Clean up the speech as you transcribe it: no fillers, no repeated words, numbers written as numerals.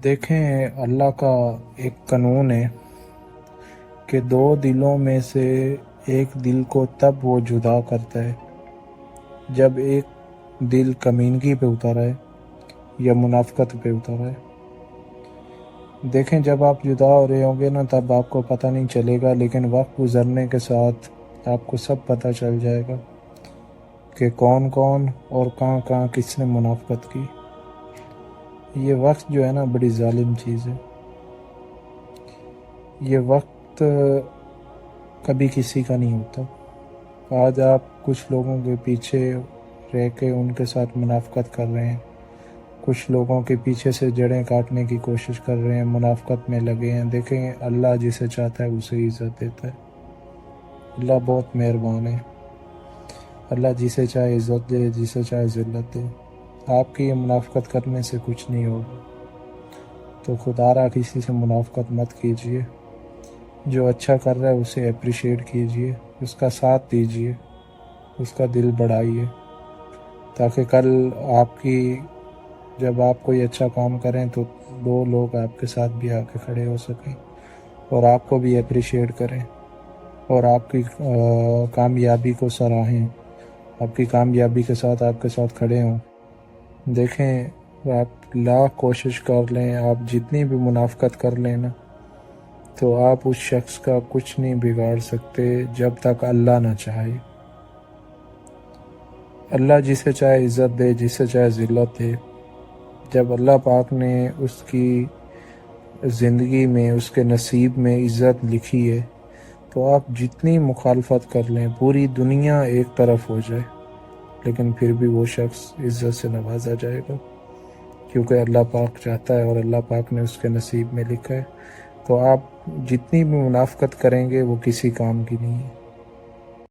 دیکھیں، اللہ کا ایک قانون ہے کہ دو دلوں میں سے ایک دل کو تب وہ جدا کرتا ہے جب ایک دل کمینگی پہ اترا ہے یا منافقت پہ اترا ہے۔ دیکھیں، جب آپ جدا ہو رہے ہوں گے نا تب آپ کو پتہ نہیں چلے گا، لیکن وقت گزرنے کے ساتھ آپ کو سب پتہ چل جائے گا کہ کون کون اور کہاں کہاں کس نے منافقت کی۔ یہ وقت جو ہے نا بڑی ظالم چیز ہے۔ یہ وقت کبھی کسی کا نہیں ہوتا۔ آج آپ کچھ لوگوں کے پیچھے رہ کے ان کے ساتھ منافقت کر رہے ہیں، کچھ لوگوں کے پیچھے سے جڑیں کاٹنے کی کوشش کر رہے ہیں، منافقت میں لگے ہیں۔ دیکھیں، اللہ جسے چاہتا ہے اسے عزت دیتا ہے۔ اللہ بہت مہربان ہے۔ اللہ جسے چاہے عزت دے، جسے چاہے ذلت دے۔ آپ کی یہ منافقت کرنے سے کچھ نہیں ہوگا، تو خدا را کسی سے منافقت مت کیجیے۔ جو اچھا کر رہا ہے اسے اپریشیٹ کیجیے، اس کا ساتھ دیجیے، اس کا دل بڑھائیے، تاکہ کل جب آپ کوئی اچھا کام کریں تو دو لوگ آپ کے ساتھ بھی آ کے کھڑے ہو سکیں اور آپ کو بھی اپریشیٹ کریں اور آپ کی کامیابی کو سراہیں، آپ کی کامیابی کے ساتھ کھڑے ہوں۔ دیکھیں، آپ لاکھ کوشش کر لیں، آپ جتنی بھی منافقت کر لیں نا، تو آپ اس شخص کا کچھ نہیں بگاڑ سکتے جب تک اللہ نہ چاہے۔ اللہ جسے چاہے عزت دے، جسے چاہے ذلت دے۔ جب اللہ پاک نے اس کی زندگی میں، اس کے نصیب میں عزت لکھی ہے، تو آپ جتنی مخالفت کر لیں، پوری دنیا ایک طرف ہو جائے، لیکن پھر بھی وہ شخص عزت سے نوازا جائے گا، کیونکہ اللہ پاک چاہتا ہے اور اللہ پاک نے اس کے نصیب میں لکھا ہے۔ تو آپ جتنی بھی منافقت کریں گے وہ کسی کام کی نہیں ہے۔